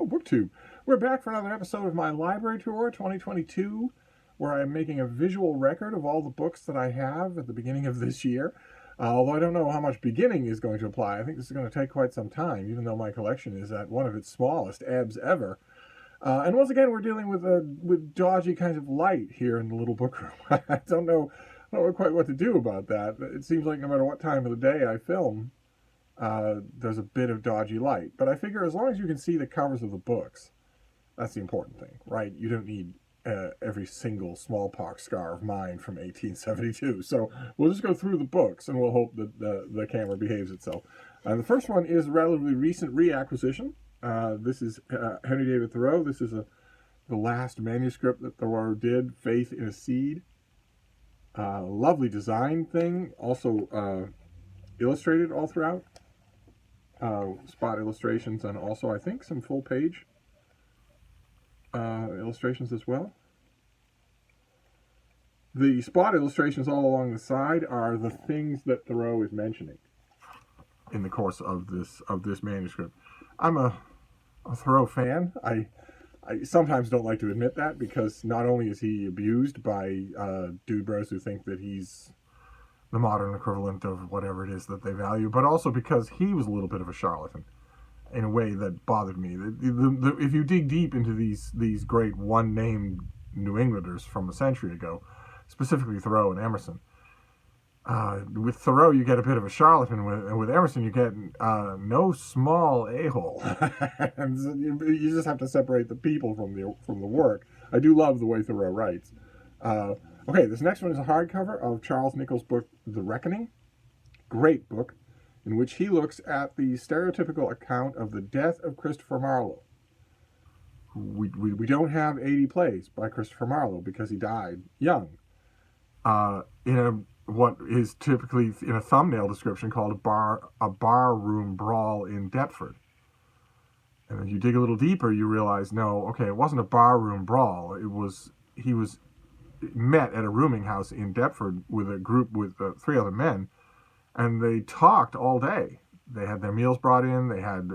BookTube. We're back for another episode of my library tour 2022, where I'm making a visual record of all the books that I have at the beginning of this year. Although I don't know how much beginning is going to apply. I think this is going to take quite some time, even though my collection is at one of its smallest ebbs ever. And once again, we're dealing with dodgy kinds of light here in the little book room. I don't know quite what to do about that. It seems like no matter what time of the day I film, there's a bit of dodgy light. But I figure as long as you can see the covers of the books, that's the important thing, right? You don't need every single smallpox scar of mine from 1872. So we'll just go through the books and we'll hope that the camera behaves itself. The first one is a relatively recent reacquisition. This is Henry David Thoreau. This is the last manuscript that Thoreau did, Faith in a Seed. Lovely design thing, also illustrated all throughout. Spot illustrations and also I think some full page illustrations as well. The spot illustrations all along the side are the things that Thoreau is mentioning in the course of this manuscript. I'm a Thoreau fan. I sometimes don't like to admit that because not only is he abused by dude bros who think that he's the modern equivalent of whatever it is that they value, but also because he was a little bit of a charlatan in a way that bothered me. If you dig deep into these great one-named New Englanders from a century ago, specifically Thoreau and Emerson, with Thoreau you get a bit of a charlatan, and with Emerson you get no small a-hole. And you just have to separate the people from the work. I do love the way Thoreau writes. Okay, this next one is a hardcover of Charles Nichols' book, The Reckoning. Great book, in which he looks at the stereotypical account of the death of Christopher Marlowe. We don't have 80 plays by Christopher Marlowe because he died young. What is typically in a thumbnail description called a bar room brawl in Bedford. And then you dig a little deeper, you realize, no, okay, it wasn't a bar room brawl. He was met at a rooming house in Bedford with a group with 3 other men, and they talked all day. They had their meals brought in, they had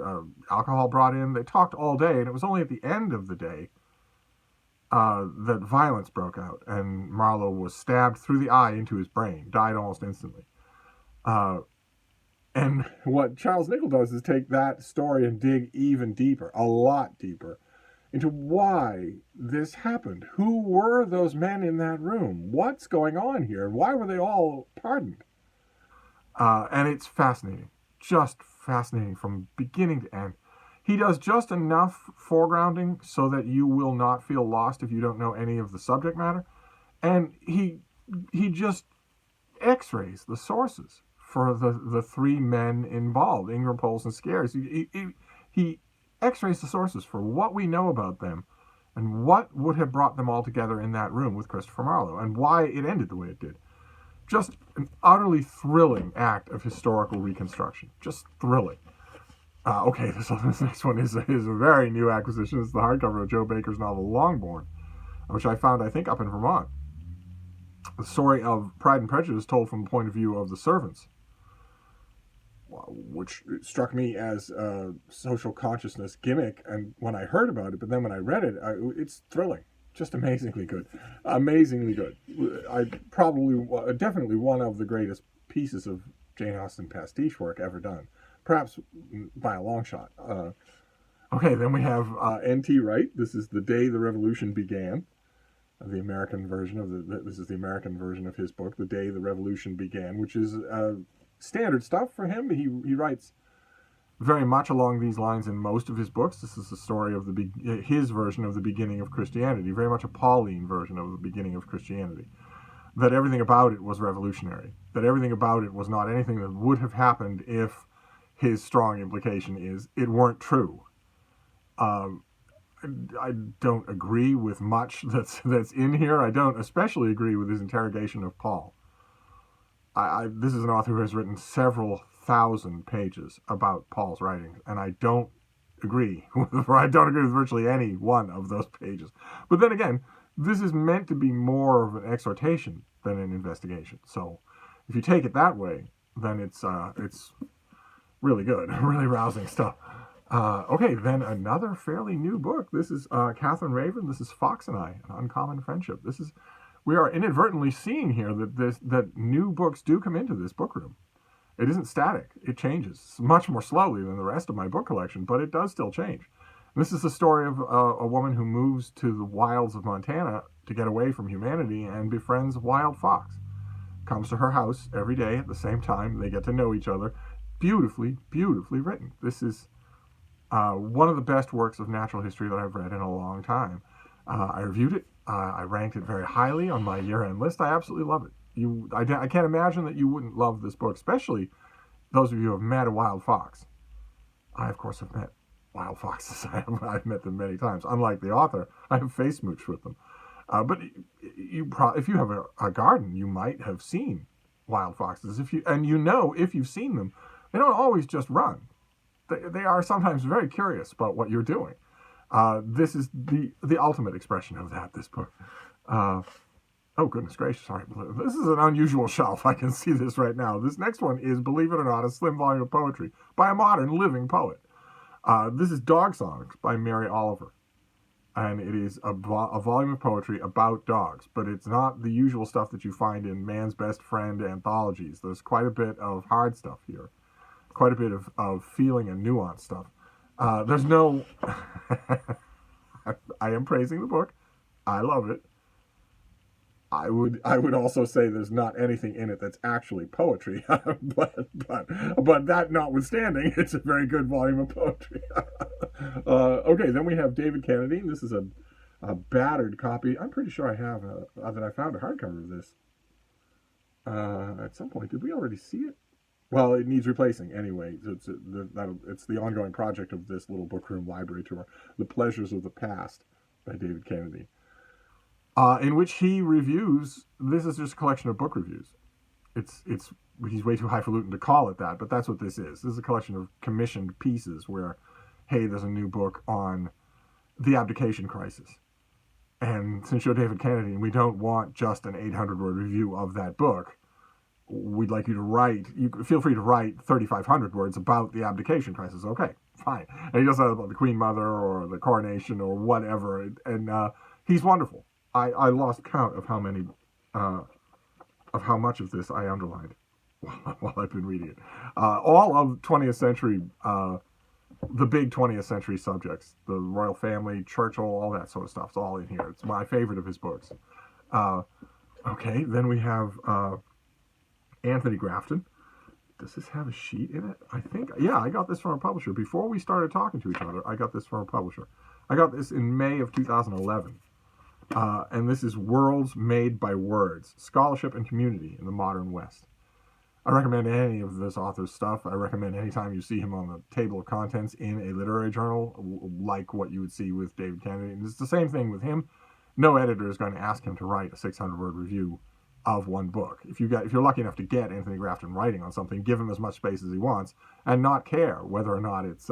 alcohol brought in, they talked all day, and it was only at the end of the day that violence broke out, and Marlowe was stabbed through the eye into his brain, died almost instantly. And what Charles Nichols does is take that story and dig even deeper, a lot deeper, into why this happened. Who were those men in that room? What's going on here? And why were they all pardoned? And it's fascinating. Just fascinating from beginning to end. He does just enough foregrounding so that you will not feel lost if you don't know any of the subject matter. And he just x-rays the sources for the 3 men involved, Ingram, Poles, and Scares. He x-rays the sources for what we know about them and what would have brought them all together in that room with Christopher Marlowe and why it ended the way it did. Just an utterly thrilling act of historical reconstruction. Just thrilling. Okay, this next one is a very new acquisition. It's the hardcover of Joe Baker's novel Longbourn, which I found, I think, up in Vermont. The story of Pride and Prejudice told from the point of view of the servants, which struck me as a social consciousness gimmick and when I heard about it, but then when I read it, it's thrilling. Just amazingly good. Amazingly good. Definitely one of the greatest pieces of Jane Austen pastiche work ever done. Perhaps by a long shot. Okay, then we have N.T. Wright. This is The Day the Revolution Began. The American version this is the American version of his book, The Day the Revolution Began, which is standard stuff for him. He writes very much along these lines in most of his books. This is the story of his version of the beginning of Christianity, very much a Pauline version of the beginning of Christianity. That everything about it was revolutionary. That everything about it was not anything that would have happened if his strong implication is it weren't true. I don't agree with much that's in here. I don't especially agree with his interrogation of Paul. This is an author who has written several thousand pages about Paul's writings, and I don't agree with virtually any one of those pages. But then again, this is meant to be more of an exhortation than an investigation. So if you take it that way, then it's really good, really rousing stuff. Okay, then another fairly new book. This is Catherine Raven. This is Fox and I, An Uncommon Friendship. We are inadvertently seeing here that new books do come into this book room. It isn't static. It changes much more slowly than the rest of my book collection, but it does still change. This is the story of a woman who moves to the wilds of Montana to get away from humanity and befriends a wild fox. Comes to her house every day at the same time. They get to know each other. Beautifully, beautifully written. This is one of the best works of natural history that I've read in a long time. I reviewed it. I ranked it very highly on my year-end list. I absolutely love it. I can't imagine that you wouldn't love this book, especially those of you who have met a wild fox. I, of course, have met wild foxes. I've met them many times. Unlike the author, I have face smooched with them. But if you have a garden, you might have seen wild foxes. If you've seen them, they don't always just run. They are sometimes very curious about what you're doing. This is the ultimate expression of that, this book. Oh, goodness gracious, sorry. This is an unusual shelf. I can see this right now. This next one is, believe it or not, a slim volume of poetry by a modern living poet. This is Dog Songs by Mary Oliver. And it is a volume of poetry about dogs, but it's not the usual stuff that you find in Man's Best Friend anthologies. There's quite a bit of hard stuff here, quite a bit of feeling and nuance stuff. There's no... I am praising the book. I love it. I would also say there's not anything in it that's actually poetry, but that notwithstanding, it's a very good volume of poetry. Okay, then we have David Kennedy. This is a battered copy. I'm pretty sure I have that I found a hardcover of this at some point. Did we already see it? Well, it needs replacing anyway. It's the ongoing project of this little book room library tour, The Pleasures of the Past by David Kennedy. In which he reviews, this is just a collection of book reviews. He's way too highfalutin to call it that, but that's what this is. This is a collection of commissioned pieces where, hey, there's a new book on the abdication crisis. And since you're David Kennedy and we don't want just an 800-word review of that book, we'd like you to feel free to write 3,500 words about the abdication crisis. Okay, fine. And he does that about the Queen Mother or the coronation or whatever. And he's wonderful. I lost count of how many, of how much of this I underlined while I've been reading it. All of 20th century, the big 20th century subjects, the royal family, Churchill, all that sort of stuff. It's all in here. It's my favorite of his books. Okay, then we have Anthony Grafton. Does this have a sheet in it? I think, yeah, I got this from a publisher. Before we started talking to each other, I got this from a publisher. I got this in May of 2011. And this is Worlds Made by Words, Scholarship and Community in the Modern West. I recommend any of this author's stuff. I recommend anytime you see him on the table of contents in a literary journal, like what you would see with David Kennedy. And it's the same thing with him. No editor is going to ask him to write a 600-word review of one book. If you're lucky enough to get Anthony Grafton writing on something, give him as much space as he wants and not care whether or not it's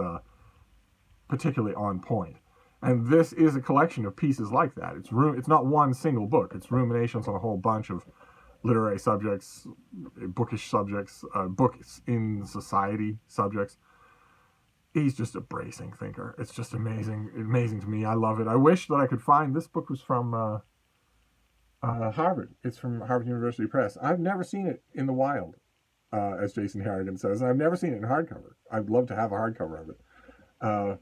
particularly on point. And this is a collection of pieces like that. It's not one single book. It's ruminations on a whole bunch of literary subjects, bookish subjects, books in society subjects. He's just a bracing thinker. It's just amazing to me. I love it. I wish that I could find, this book was from Harvard. It's from Harvard University Press. I've never seen it in the wild, as Jason Harrigan says, and I've never seen it in hardcover. I'd love to have a hardcover of it.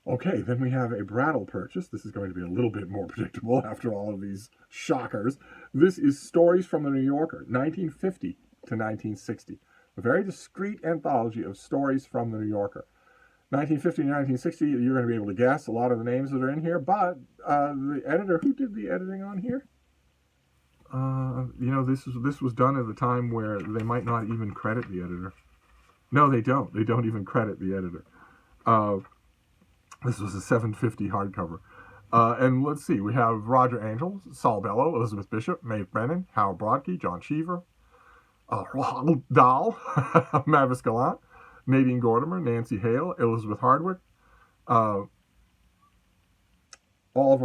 Okay, then we have a Brattle purchase. This is going to be a little bit more predictable after all of these shockers. This is Stories from the New Yorker, 1950 to 1960. A very discreet anthology of stories from the New Yorker. 1950 to 1960, you're going to be able to guess a lot of the names that are in here, but the editor, who did the editing on here? This was done at a time where they might not even credit the editor. No, they don't. They don't even credit the editor. This was a 750 hardcover. And let's see, we have Roger Angell, Saul Bellow, Elizabeth Bishop, Maeve Brennan, Howard Broadkey, John Cheever, Roald Dahl, Mavis Gallant, Nadine Gordimer, Nancy Hale, Elizabeth Hardwick, Oliver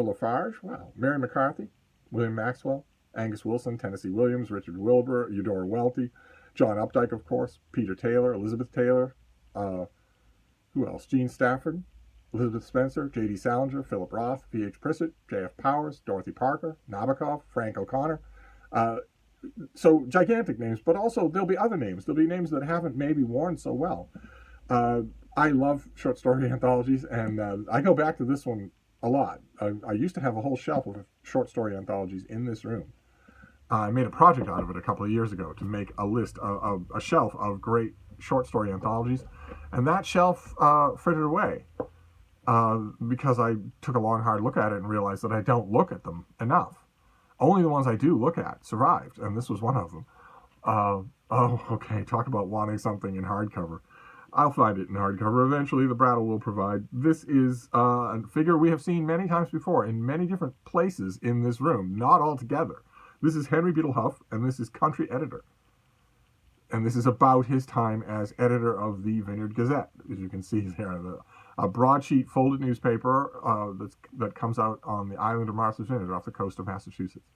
Lafarge, wow, Mary McCarthy, William Maxwell, Angus Wilson, Tennessee Williams, Richard Wilbur, Eudora Welty, John Updike, of course, Peter Taylor, Elizabeth Taylor, Who else? Gene Stafford, Elizabeth Spencer, J.D. Salinger, Philip Roth, V.H. Prissett, J.F. Powers, Dorothy Parker, Nabokov, Frank O'Connor. So gigantic names, but also there'll be other names. There'll be names that haven't maybe worn so well. I love short story anthologies, and I go back to this one a lot. I used to have a whole shelf of short story anthologies in this room. I made a project out of it a couple of years ago to make a list of a shelf of great short story anthologies, and that shelf frittered away because I took a long, hard look at it and realized that I don't look at them enough. Only the ones I do look at survived, and this was one of them. Okay, talk about wanting something in hardcover. I'll find it in hardcover. Eventually, the Brattle will provide. This is a figure we have seen many times before in many different places in this room, not all together. This is Henry Beetle Hough, and this is Country Editor. And this is about his time as editor of the Vineyard Gazette, as you can see there. A broadsheet folded newspaper that comes out on the island of Martha's Vineyard off the coast of Massachusetts.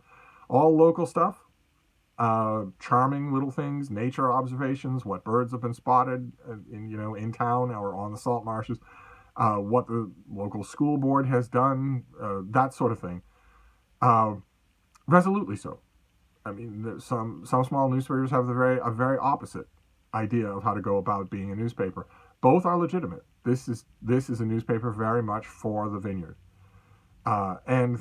All local stuff. Charming little things, nature observations, what birds have been spotted in town or on the salt marshes, what the local school board has done, that sort of thing. Resolutely so. I mean, some small newspapers have a very opposite idea of how to go about being a newspaper. Both are legitimate. This is a newspaper very much for the vineyard, and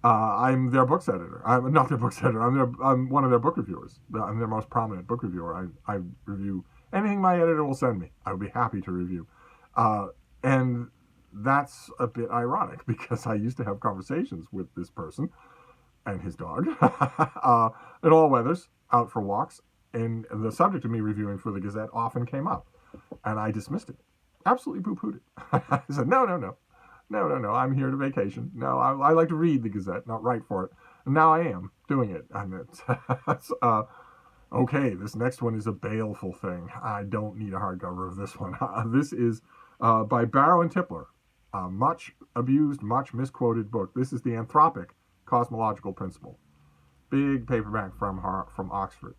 I'm their books editor. I'm not their books editor. I'm one of their book reviewers. I'm their most prominent book reviewer. I review anything my editor will send me. I would be happy to review, and that's a bit ironic because I used to have conversations with this person and his dog in all weathers, out for walks, and the subject of me reviewing for the Gazette often came up, and I dismissed it. Absolutely poo-pooed it. I said, no, I'm here to vacation. No, I like to read the Gazette, not write for it. And now I am doing it. Okay, this next one is a baleful thing. I don't need a hardcover of this one. This is by Barrow and Tipler, a much abused, much misquoted book. This is the Anthropic Cosmological Principle. Big paperback from Oxford.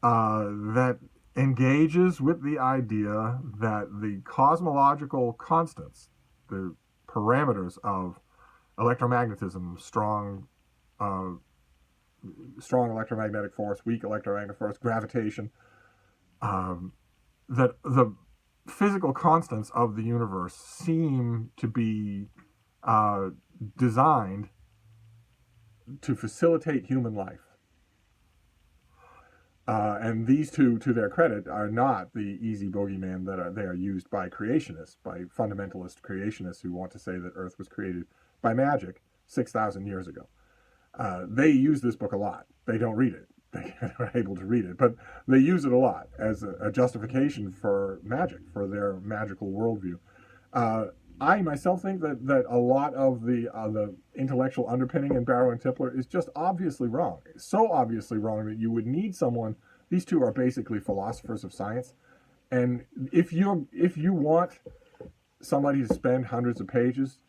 That engages with the idea that the cosmological constants, the parameters of electromagnetism, strong electromagnetic force, weak electromagnetic force, gravitation, that the physical constants of the universe seem to be designed to facilitate human life. And these two, to their credit, are not the easy bogeyman that they are used by creationists, by fundamentalist creationists who want to say that Earth was created by magic 6,000 years ago. They use this book a lot. They don't read it. They are able to read it, but they use it a lot as a justification for magic, for their magical worldview. I myself think that a lot of the intellectual underpinning in Barrow and Tipler is just obviously wrong. It's so obviously wrong that you would need someone. These two are basically philosophers of science, and if you want somebody to spend hundreds of pages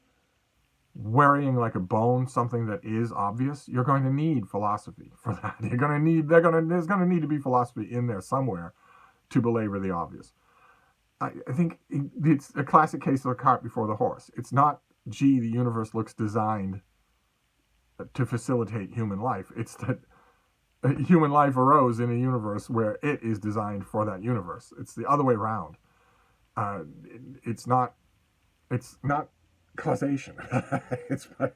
worrying like a bone something that is obvious, you're going to need philosophy for that. There's going to need to be philosophy in there somewhere to belabor the obvious. I think it's a classic case of the cart before the horse. It's not, gee, the universe looks designed to facilitate human life. It's that human life arose in a universe where it is designed for that universe. It's the other way around. It's not causation.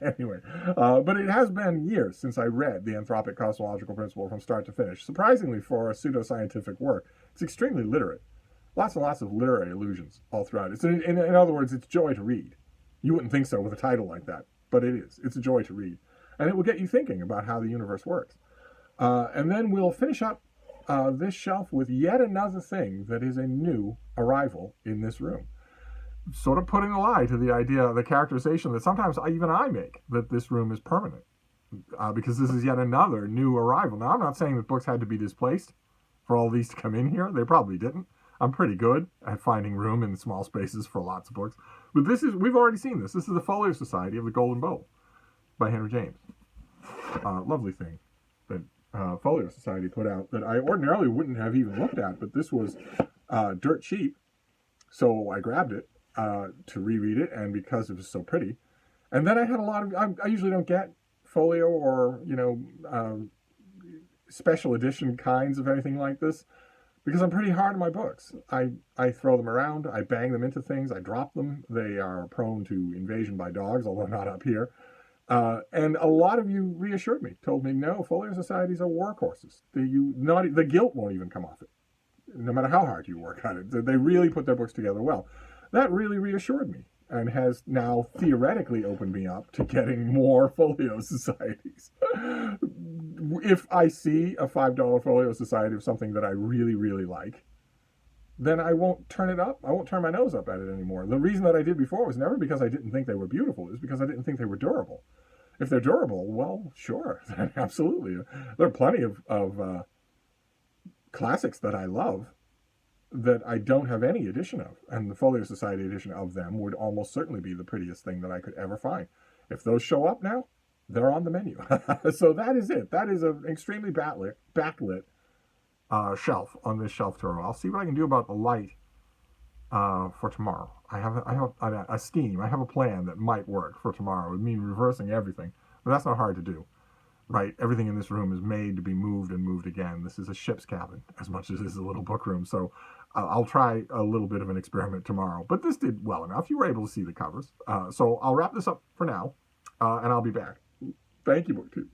Anyway. But it has been years since I read the Anthropic Cosmological Principle from start to finish. Surprisingly, for a pseudoscientific work, it's extremely literate. Lots and lots of literary allusions all throughout. In other words, it's joy to read. You wouldn't think so with a title like that, but it is. It's a joy to read. And it will get you thinking about how the universe works. And then we'll finish up this shelf with yet another thing that is a new arrival in this room. Sort of putting a lie to the idea, the characterization that sometimes even I make, that this room is permanent. Because this is yet another new arrival. Now, I'm not saying that books had to be displaced for all these to come in here. They probably didn't. I'm pretty good at finding room in small spaces for lots of books. But we've already seen this. This is the Folio Society of the Golden Bowl by Henry James. Lovely thing that Folio Society put out that I ordinarily wouldn't have even looked at, but this was dirt cheap. So I grabbed it to reread it, and because it was so pretty. And then I had a lot of, I usually don't get folio or, special edition kinds of anything like this because I'm pretty hard on my books. I throw them around, I bang them into things, I drop them. They are prone to invasion by dogs, although not up here. And a lot of you reassured me, told me, no, folio societies are workhorses. The guilt won't even come off it, no matter how hard you work on it. They really put their books together well. That really reassured me and has now theoretically opened me up to getting more folio societies. If I see a $5 folio society of something that I really, really like, then I won't turn it up. I won't turn my nose up at it anymore. The reason that I did before was never because I didn't think they were beautiful. It was because I didn't think they were durable. If they're durable, well, sure, absolutely. There are plenty of classics that I love that I don't have any edition of. And the Folio Society edition of them would almost certainly be the prettiest thing that I could ever find. If those show up now, they're on the menu. So that is it. That is an extremely backlit shelf on this shelf Thoreau. I'll see what I can do about the light for tomorrow. I have a scheme. I have a plan that might work for tomorrow. It would mean reversing everything, but that's not hard to do. Right, everything in this room is made to be moved and moved again. This is a ship's cabin as much as this is a little book room. So I'll try a little bit of an experiment tomorrow. But this did well enough. You were able to see the covers. So I'll wrap this up for now, and I'll be back. Thank you, BookTube.